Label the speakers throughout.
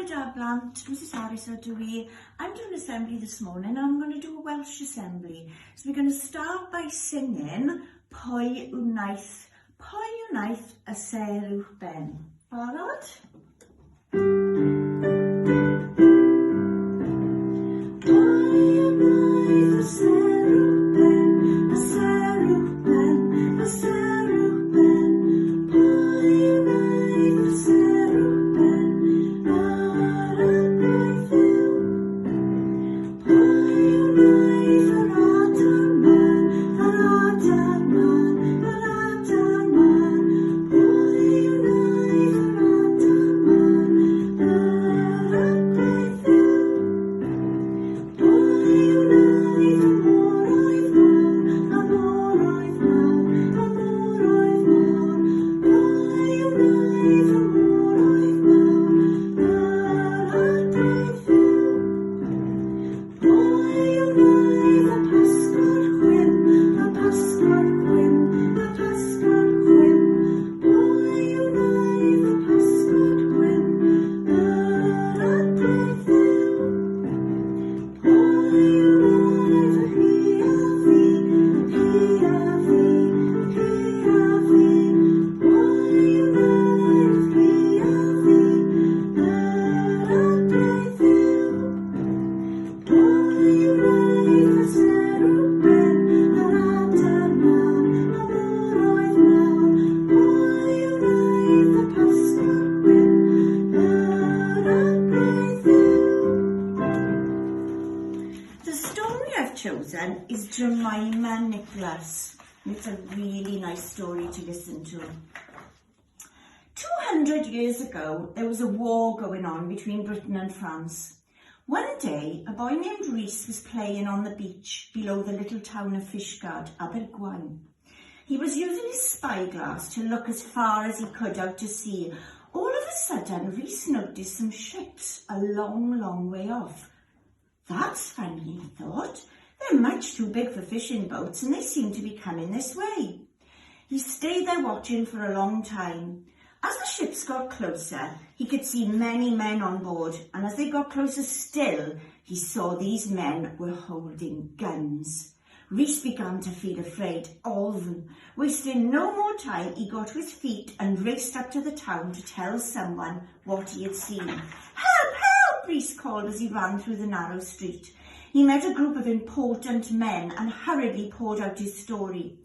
Speaker 1: Bore da blant, Mrs Harris ydw i. I'm doing assembly this morning and I'm going to do a Welsh assembly. So we're going to start by singing Pwy wnaeth y serw ben. Barod? Pwy wnaeth y serw ben, y serw ben, y serw ben. Pwy wnaeth y serw ben, ar y graeth yw. Pwy wnaeth yr adar man, yr adar man, yr adar man. Pwy wnaeth yr adar man, ar y graeth yw. Pwy wnaeth y môr oedd mawr, y môr oedd mawr, y môr oedd mawr. Pwy wnaeth y môr oedd mawr, ar y graeth yw. Pwy wnaeth y pasgwr chwim, y pasgwr chwim, y pasgwr chwim. Pwy wnaeth y pasgwr chwim, ar y graeth yw. Pwy wnaeth y hi a fi, hi a fi, hi a fi. Pwy wnaeth hi a fi, ar y graeth yw. Pwy wnaeth y serw ben, yr adar man, y môr oedd mawr. Pwy wnaeth y pasgwr chwim, ar y graeth yw. The story I've chosen is Jemima Nicholas. It's a really nice story to listen to. 200 years ago, there was a war going on between Britain and France. One day, a boy named Rhys was playing on the beach below the little town of Fishguard, Abergwaun. He was using his spyglass to look as far as he could out to sea. All of a sudden, Rhys noticed some ships a long, long way off. That's funny, he thought. They're much too big for fishing boats and they seem to be coming this way. He stayed there watching for a long time. As the ships got closer, he could see many men on board, and as they got closer still, he saw these men were holding guns. Rhys began to feel afraid of them. Wasting no more time, he got to his feet and raced up to the town to tell someone what he had seen. "Help! Help!" Rhys called as he ran through the narrow street. He met a group of important men and hurriedly poured out his story.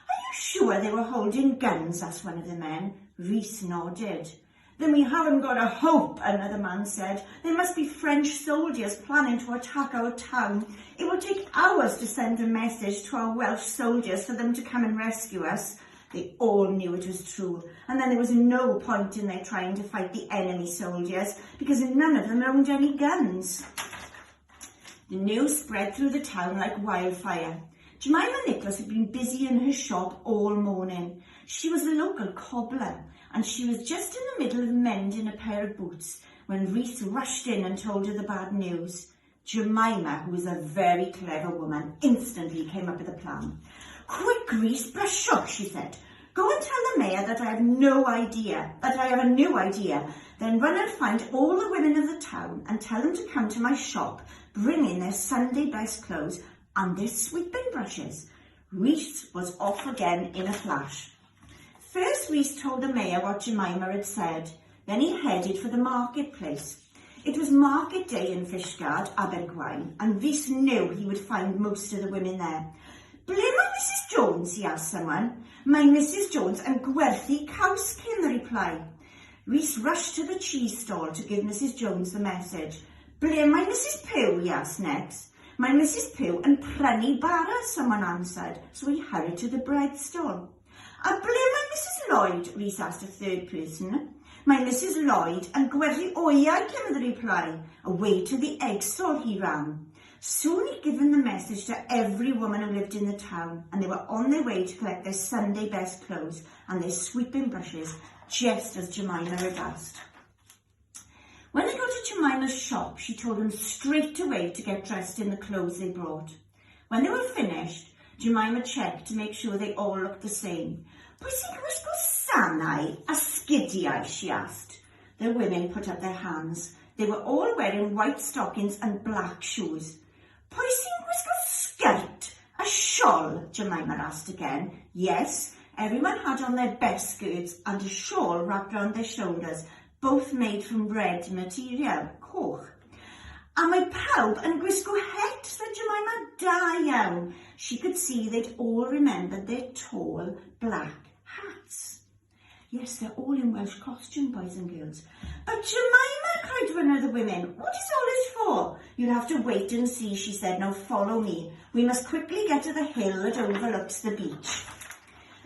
Speaker 1: "Are you sure they were holding guns?" asked one of the men. Rhys nodded. "Then we haven't got a hope," another man said. "They must be French soldiers planning to attack our town. It will take hours to send a message to our Welsh soldiers for them to come and rescue us." They all knew it was true, and then there was no point in their trying to fight the enemy soldiers because none of them owned any guns. The news spread through the town like wildfire. Jemima Nicholas had been busy in her shop all morning. She was a local cobbler, and she was just in the middle of mending a pair of boots when Rhys rushed in and told her the bad news. Jemima, who was a very clever woman, instantly came up with a plan. "Quick, Rhys, brush up," she said. "Go and tell the mayor that I have a new idea. Then run and find all the women of the town and tell them to come to my shop, bringing their Sunday best clothes and their sweeping brushes." Rhys was off again in a flash. First, Rhys told the mayor what Jemima had said. Then he headed for the marketplace. It was market day in Fishguard, Abergwaun, and Rhys knew he would find most of the women there. "Ble mae Mrs Jones?" he asked someone. "My Mrs Jones yn gwerthu caws," came the reply. Rhys rushed to the cheese stall to give Mrs Jones the message. "Ble mae Mrs Pugh?" he asked next. "My Mrs Pugh yn prynu bara," someone answered, so he hurried to the bread stall. "A ble mae Mrs Lloyd?" Rhys asked a third person. "My Mrs Lloyd yn gwerthu oiau," came the reply. Away to the egg stall he ran. Soon he'd given the message to every woman who lived in the town, and they were on their way to collect their Sunday best clothes and their sweeping brushes, just as Jemima had asked. When they got to Jemima's shop, she told them straight away to get dressed in the clothes they brought. When they were finished, Jemima checked to make sure they all looked the same. "Pwy sy'n gwisgo sanau a sgidiau?" she asked. The women put up their hands. They were all wearing white stockings and black shoes. Pwy sy'n gwisgo skirt? A shawl? Jemima asked again. Yes, everyone had on their best skirts and a shawl wrapped around their shoulders, both made from red material, coch. A mae pawb yn gwisgo het, said Jemima. Da iawn. She could see they'd all remembered their tall black hats. Yes, they're all in Welsh costume, boys and girls. But Jemima, cried one of the women, what is all this for? You'll have to wait and see, she said. Now follow me. We must quickly get to the hill that overlooks the beach.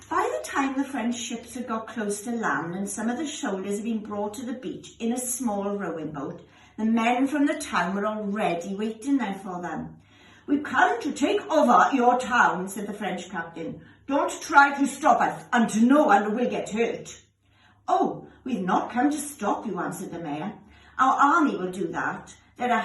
Speaker 1: By the time the French ships had got close to land and some of the soldiers had been brought to the beach in a small rowing boat, the men from the town were already waiting there for them. We've come to take over your town, said the French captain. Don't try to stop us, and no one will get hurt. Oh, we've not come to stop you, answered the mayor. Our army will do that. There are